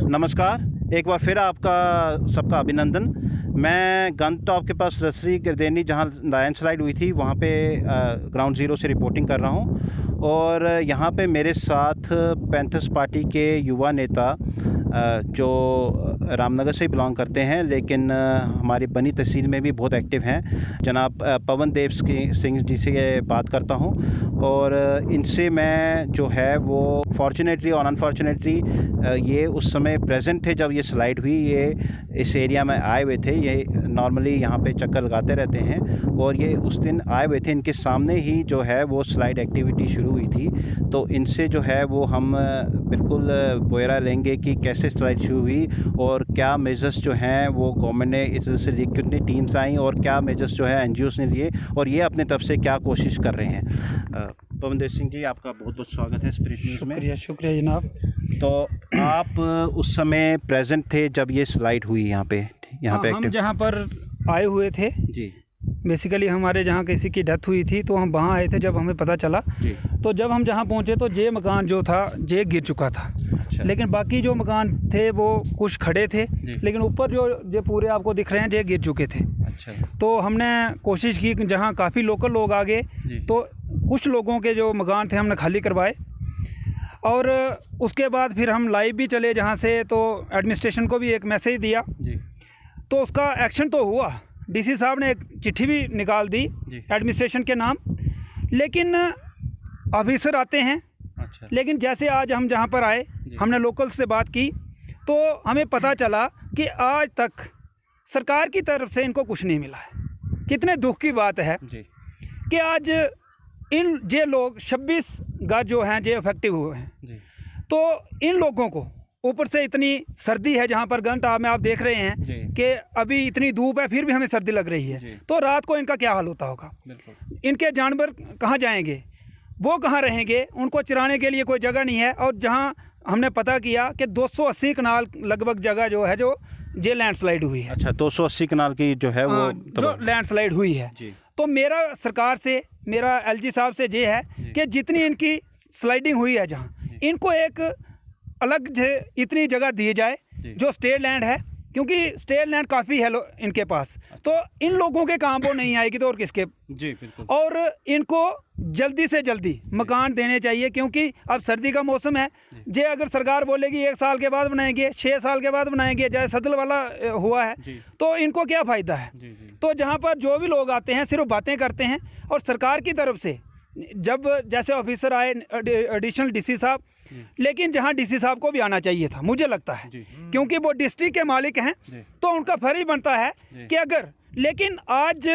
नमस्कार, एक बार फिर आपका सबका अभिनंदन। मैं गंगटॉप के पास रसरी गिरदेनी जहाँ लैंडस्लाइड हुई थी वहाँ पे ग्राउंड ज़ीरो से रिपोर्टिंग कर रहा हूँ और यहाँ पे मेरे साथ पैंथर्स पार्टी के युवा नेता जो रामनगर से बिलोंग करते हैं लेकिन हमारी बनी तहसील में भी बहुत एक्टिव हैं, जनाब पवन देव सिंह जी से बात करता हूं और इनसे मैं जो है वो फॉर्चुनेटली और अनफॉर्चुनेटली ये उस समय प्रेजेंट थे जब ये स्लाइड हुई। ये इस एरिया में आए हुए थे, ये नॉर्मली यहाँ पे चक्कर लगाते रहते हैं और ये उस दिन आए हुए थे। इनके सामने ही जो है वो स्लाइड एक्टिविटी शुरू हुई थी, तो इनसे जो है वो हम बिल्कुल ब्यौरा लेंगे कि कैसे स्लाइड शुरू हुई और क्या मेजर्स जो हैं वो गवर्नमेंट ने इस से लिए, कितनी टीम्स आई और क्या मेजर्स जो है एनजीओस ने लिए और ये अपने तरफ से क्या कोशिश कर रहे हैं। पवन देव सिंह जी, आपका बहुत बहुत स्वागत है स्पिरिट न्यूज़ में। शुक्रिया जनाब। तो आप उस समय प्रेजेंट थे जब ये स्लाइड हुई यहाँ पे हम जहाँ पर आए हुए थे जी। बेसिकली हमारे जहाँ किसी की डेथ हुई थी तो हम वहाँ आए थे जब हमें पता चला जी। तो जब हम जहाँ पहुँचे तो ये मकान जो था ये गिर चुका था। अच्छा। लेकिन बाकी जो मकान थे वो कुछ खड़े थे लेकिन ऊपर जो पूरे आपको दिख रहे हैं ये गिर चुके थे। अच्छा। तो हमने कोशिश की जहाँ काफ़ी लोकल लोग आ गए तो कुछ लोगों के जो मकान थे हमने खाली करवाए और उसके बाद फिर हम लाइव भी चले जहाँ से, तो एडमिनिस्ट्रेशन को भी एक मैसेज दिया जी। तो उसका एक्शन तो हुआ। डीसी साहब ने एक चिट्ठी भी निकाल दी एडमिनिस्ट्रेशन के नाम, लेकिन ऑफिसर आते हैं। अच्छा। लेकिन जैसे आज हम जहाँ पर आए हमने लोकल से बात की तो हमें पता चला कि आज तक सरकार की तरफ से इनको कुछ नहीं मिला है। कितने दुख की बात है जी। कि आज ये लोग 26 गज जो हैं ये इफेक्टिव हुए हैं जी। तो इन लोगों को ऊपर से इतनी सर्दी है, जहाँ पर गंगटॉप में आप देख रहे हैं कि अभी इतनी धूप है फिर भी हमें सर्दी लग रही है, तो रात को इनका क्या हाल होता होगा। इनके जानवर कहाँ जाएंगे, वो कहाँ रहेंगे, उनको चराने के लिए कोई जगह नहीं है। और जहाँ हमने पता किया कि 280 कनाल लगभग जगह जो है जो ये लैंडस्लाइड हुई है। अच्छा, 280 कनाल की जो है वो जो लैंडस्लाइड हुई है। तो मेरा सरकार से, मेरा एलजी साहब से ये है कि जितनी इनकी स्लाइडिंग हुई है जहाँ, इनको एक अलग इतनी जगह दी जाए जो स्टेट लैंड है, क्योंकि स्टेट लैंड काफ़ी है इनके पास, तो इन लोगों के काम वो नहीं आएगी तो और किसके। जी बिल्कुल। और इनको जल्दी से जल्दी मकान देने चाहिए, क्योंकि अब सर्दी का मौसम है। जे अगर सरकार बोलेगी 1 साल के बाद बनाएंगे, 6 साल के बाद बनाएंगे, जैसे सदल वाला हुआ है, तो इनको क्या फ़ायदा है। तो जहाँ पर जो भी लोग आते हैं सिर्फ बातें करते हैं, और सरकार की तरफ से जब जैसे ऑफिसर आए एडिशनल डीसी साहब, लेकिन जहां डीसी साहब को भी आना चाहिए था मुझे लगता है, क्योंकि वो डिस्ट्रिक्ट के मालिक हैं तो उनका फर्ज बनता है कि अगर, लेकिन आज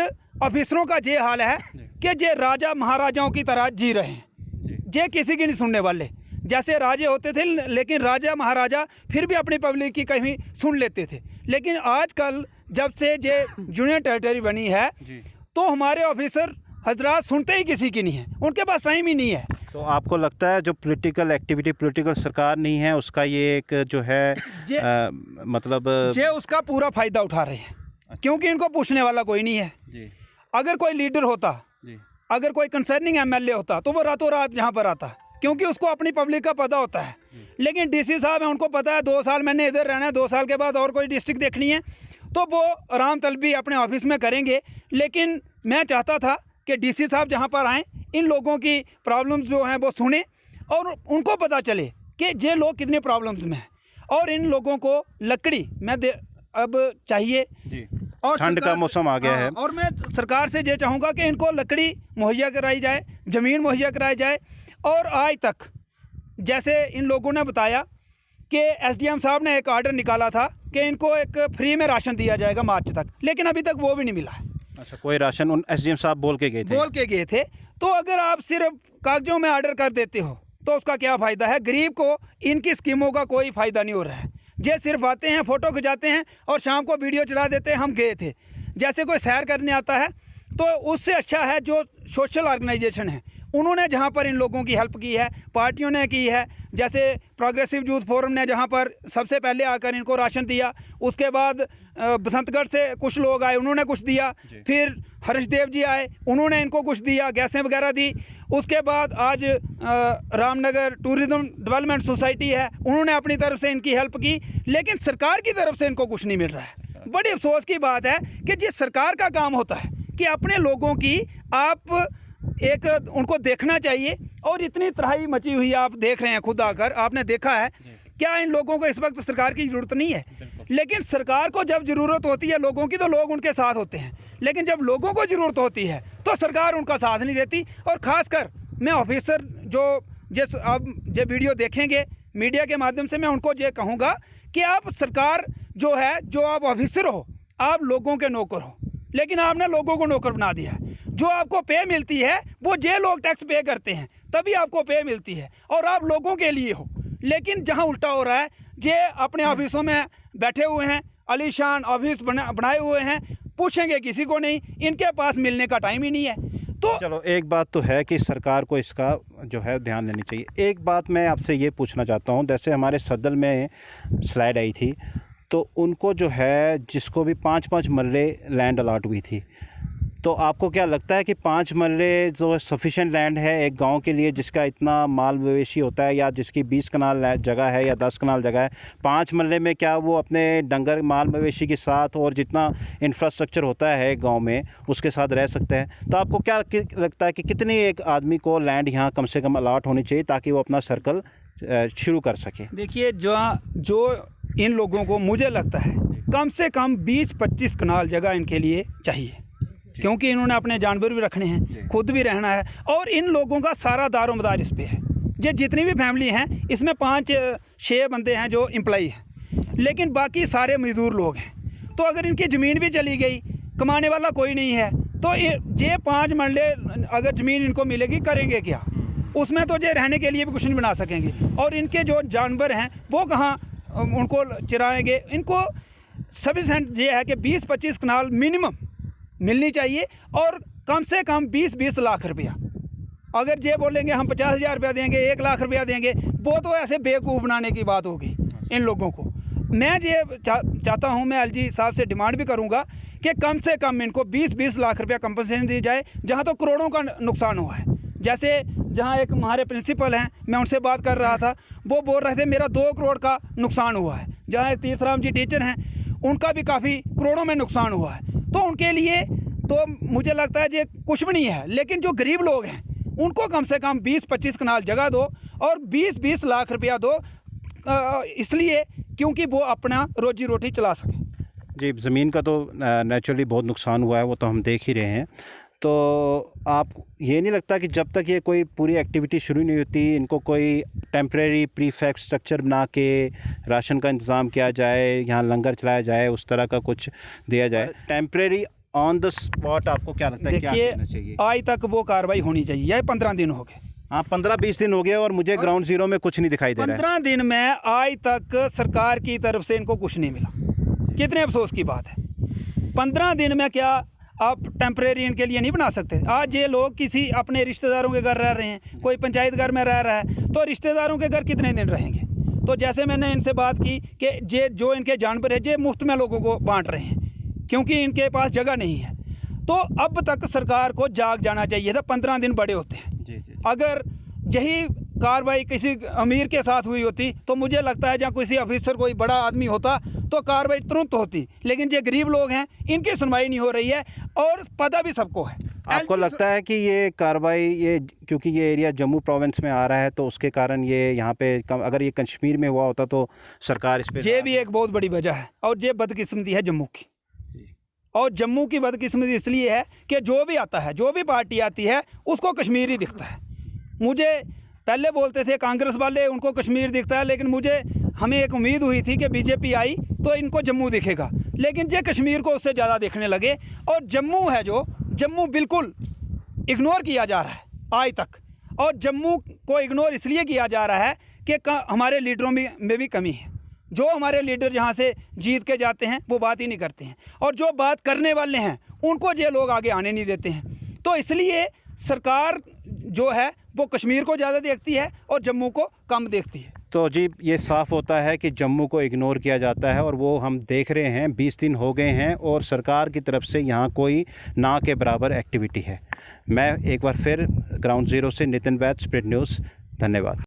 ऑफिसरों का ये हाल है कि जे राजा महाराजाओं की तरह जी रहे हैं, जे किसी की नहीं सुनने वाले। जैसे राजे होते थे लेकिन राजा महाराजा फिर भी अपनी पब्लिक की कहीं सुन लेते थे, लेकिन आजकल जब से ये यूनियन टेरिटरी बनी है तो हमारे ऑफिसर हजरात सुनते ही किसी की नहीं है, उनके पास टाइम ही नहीं है। तो आपको लगता है जो पॉलिटिकल एक्टिविटी, पॉलिटिकल सरकार नहीं है, उसका ये एक जो है मतलब ये उसका पूरा फ़ायदा उठा रहे हैं। अच्छा। क्योंकि इनको पूछने वाला कोई नहीं है जी। अगर कोई लीडर होता जी, अगर कोई कंसर्निंग एमएलए होता तो वो रातों रात यहाँ पर आता, क्योंकि उसको अपनी पब्लिक का पता होता है। लेकिन डीसी साहब है, उनको पता है 2 साल मैंने इधर रहना है, 2 साल के बाद और कोई डिस्ट्रिक्ट देखनी है, तो वो आराम तलबी अपने ऑफिस में करेंगे। लेकिन मैं चाहता था कि डीसी साहब जहाँ पर आएँ, इन लोगों की प्रॉब्लम्स जो हैं वो सुने और उनको पता चले कि ये लोग कितने प्रॉब्लम्स में हैं, और इन लोगों को लकड़ी अब चाहिए जी। और ठंड का मौसम आ गया है, और मैं सरकार से ये चाहूँगा कि इनको लकड़ी मुहैया कराई जाए, ज़मीन मुहैया कराई जाए। और आज तक जैसे इन लोगों ने बताया कि एसडीएम साहब ने एक ऑर्डर निकाला था कि इनको एक फ्री में राशन दिया जाएगा मार्च तक, लेकिन अभी तक वो भी नहीं मिला है। अच्छा, कोई राशन उन एसडीएम साहब बोल के गए थे। तो अगर आप सिर्फ कागजों में ऑर्डर कर देते हो तो उसका क्या फ़ायदा है। गरीब को इनकी स्कीमों का कोई फ़ायदा नहीं हो रहा है। ये सिर्फ आते हैं, फ़ोटो खिंचाते हैं और शाम को वीडियो चढ़ा देते हैं हम गए थे। जैसे कोई सैर करने आता है तो उससे अच्छा है जो सोशल ऑर्गेनाइजेशन है, उन्होंने जहाँ पर इन लोगों की हेल्प की है, पार्टियों ने की है। जैसे प्रोग्रेसिव यूथ फोरम ने जहाँ पर सबसे पहले आकर इनको राशन दिया, उसके बाद बसंतगढ़ से कुछ लोग आए, उन्होंने कुछ दिया, फिर हर्षदेव जी आए, उन्होंने इनको कुछ दिया, गैसें वगैरह दी। उसके बाद आज रामनगर टूरिज्म डेवलपमेंट सोसाइटी है, उन्होंने अपनी तरफ से इनकी हेल्प की, लेकिन सरकार की तरफ से इनको कुछ नहीं मिल रहा है। बड़ी अफसोस की बात है कि जिस सरकार का काम होता है कि अपने लोगों की आप एक उनको देखना चाहिए, और इतनी तबाही मची हुई आप देख रहे हैं, खुद आकर आपने देखा है, क्या इन लोगों को इस वक्त सरकार की ज़रूरत नहीं है? लेकिन सरकार को जब ज़रूरत होती है लोगों की तो लोग उनके साथ होते हैं, लेकिन जब लोगों को ज़रूरत होती है तो सरकार उनका साथ नहीं देती। और ख़ासकर मैं ऑफिसर जिस आप जो वीडियो देखेंगे मीडिया के माध्यम से, मैं उनको ये कहूँगा कि आप सरकार जो है, जो आप ऑफिसर हो, आप लोगों के नौकर हो, लेकिन आपने लोगों को नौकर बना दिया है। जो आपको पे मिलती है वो जे लोग टैक्स पे करते हैं तभी आपको पे मिलती है, और आप लोगों के लिए हो। लेकिन जहाँ उल्टा हो रहा है, जे अपने ऑफिसों में बैठे हुए हैं, आलीशान ऑफिस बनाए हुए हैं, पूछेंगे किसी को नहीं, इनके पास मिलने का टाइम ही नहीं है। तो चलो, एक बात तो है कि सरकार को इसका जो है ध्यान लेनी चाहिए। एक बात मैं आपसे ये पूछना चाहता हूँ, जैसे हमारे सदल में स्लाइड आई थी तो उनको जो है, जिसको भी 5-5 मरले लैंड अलॉट हुई थी, तो आपको क्या लगता है कि 5 मरले जो सफिशेंट लैंड है एक गांव के लिए, जिसका इतना माल मवेशी होता है, या जिसकी 20 कनाल जगह है या 10 कनाल जगह है, 5 मरले में क्या वो अपने डंगर माल मवेशी के साथ और जितना इंफ्रास्ट्रक्चर होता है गांव में उसके साथ रह सकते हैं? तो आपको क्या लगता है कि कितनी एक आदमी को लैंड यहाँ कम से कम अलॉट होनी चाहिए ताकि वो अपना सर्कल शुरू कर सके? देखिए, जो इन लोगों को मुझे लगता है कम से कम 20-25 कनाल जगह इनके लिए चाहिए, क्योंकि इन्होंने अपने जानवर भी रखने हैं, खुद भी रहना है, और इन लोगों का सारा दारोमदार इस पे है। ये जितनी भी फैमिली हैं इसमें 5-6 बंदे हैं जो एम्प्लॉई हैं, लेकिन बाकी सारे मजदूर लोग हैं। तो अगर इनकी ज़मीन भी चली गई, कमाने वाला कोई नहीं है, तो ये 5 मरले अगर ज़मीन इनको मिलेगी करेंगे क्या? उसमें तो ये रहने के लिए भी कुछ नहीं बना सकेंगे, और इनके जो जानवर हैं वो कहाँ उनको चराएँगे? इनको सफिशेंट ये है कि 20-25 कनाल मिनिमम मिलनी चाहिए, और कम से कम 20-20 लाख रुपया। अगर ये बोलेंगे हम 50,000 रुपया देंगे, 1 लाख रुपया देंगे, वो तो ऐसे बेवकूफ़ बनाने की बात होगी इन लोगों को। मैं ये चाहता हूँ, मैं एलजी साहब से डिमांड भी करूँगा कि कम से कम इनको 20-20 लाख रुपया कंपनसेशन दी जाए, जहाँ तो करोड़ों का नुकसान हुआ है। जैसे जहाँ एक हमारे प्रिंसिपल हैं, मैं उनसे बात कर रहा था, वो बोल रहे थे मेरा 2 करोड़ का नुकसान हुआ है। जहाँ तीर्थराम जी टीचर हैं, उनका भी काफ़ी करोड़ों में नुकसान हुआ है। तो उनके लिए तो मुझे लगता है ये कुछ भी नहीं है, लेकिन जो गरीब लोग हैं उनको कम से कम 20-25 कनाल जगह दो और 20-20 लाख रुपया दो, इसलिए क्योंकि वो अपना रोजी रोटी चला सकें। जी, ज़मीन का तो नेचुरली बहुत नुकसान हुआ है, वो तो हम देख ही रहे हैं। तो आप ये नहीं लगता कि जब तक ये कोई पूरी एक्टिविटी शुरू नहीं होती, इनको कोई टेम्परेरी प्रीफैक्ट स्ट्रक्चर बना के राशन का इंतज़ाम किया जाए, यहाँ लंगर चलाया जाए, उस तरह का कुछ दिया जाए? टेम्परेरी ऑन द स्पॉट आपको क्या लगता है क्या करना चाहिए? देखिए, आज तक वो कार्रवाई होनी चाहिए। यह 15 दिन हो गए। हाँ, 15-20 दिन हो गए और मुझे ग्राउंड ज़ीरो में कुछ नहीं दिखाई दे रहा है। 15 दिन में आज तक सरकार की तरफ से इनको कुछ नहीं मिला। कितने अफसोस की बात है। 15 दिन में क्या आप टेम्परेरी इनके लिए नहीं बना सकते? आज ये लोग किसी अपने रिश्तेदारों के घर रह रहे हैं, कोई पंचायत घर में रह रहा है, तो रिश्तेदारों के घर कितने दिन रहेंगे? तो जैसे मैंने इनसे बात की कि जो इनके जानवर है ये मुफ्त में लोगों को बांट रहे हैं, क्योंकि इनके पास जगह नहीं है। तो अब तक सरकार को जाग जाना चाहिए था। 15 दिन बड़े होते हैं। अगर यही कार्रवाई किसी अमीर के साथ हुई होती तो मुझे लगता है जहाँ किसी ऑफिसर कोई बड़ा आदमी होता तो कार्रवाई तुरंत होती, लेकिन ये गरीब लोग हैं, इनकी सुनवाई नहीं हो रही है, और पता भी सबको है। आपको लगता है कि ये कार्रवाई क्योंकि ये एरिया जम्मू प्रोविंस में आ रहा है तो उसके कारण ये यहाँ पे अगर ये कश्मीर में हुआ होता तो सरकार इस पर? ये भी एक बहुत बड़ी वजह है, और ये बदकिस्मती है जम्मू की। और जम्मू की बदकिस्मती इसलिए है कि जो भी आता है, जो भी पार्टी आती है, उसको कश्मीर ही दिखता है। मुझे पहले बोलते थे कांग्रेस वाले उनको कश्मीर दिखता है, लेकिन हमें एक उम्मीद हुई थी कि बीजेपी आई तो इनको जम्मू दिखेगा, लेकिन ये कश्मीर को उससे ज़्यादा देखने लगे। और जम्मू है जो जम्मू बिल्कुल इग्नोर किया जा रहा है आज तक, और जम्मू को इग्नोर इसलिए किया जा रहा है कि हमारे लीडरों में भी कमी है। जो हमारे लीडर यहाँ से जीत के जाते हैं वो बात ही नहीं करते हैं, और जो बात करने वाले हैं उनको ये लोग आगे आने नहीं देते हैं। तो इसलिए सरकार जो है वो कश्मीर को ज़्यादा देखती है और जम्मू को कम देखती है। तो जी ये साफ़ होता है कि जम्मू को इग्नोर किया जाता है और वो हम देख रहे हैं 20 दिन हो गए हैं और सरकार की तरफ से यहाँ कोई ना के बराबर एक्टिविटी है। मैं एक बार फिर ग्राउंड ज़ीरो से नितिन वैद, स्प्रेड न्यूज़, धन्यवाद।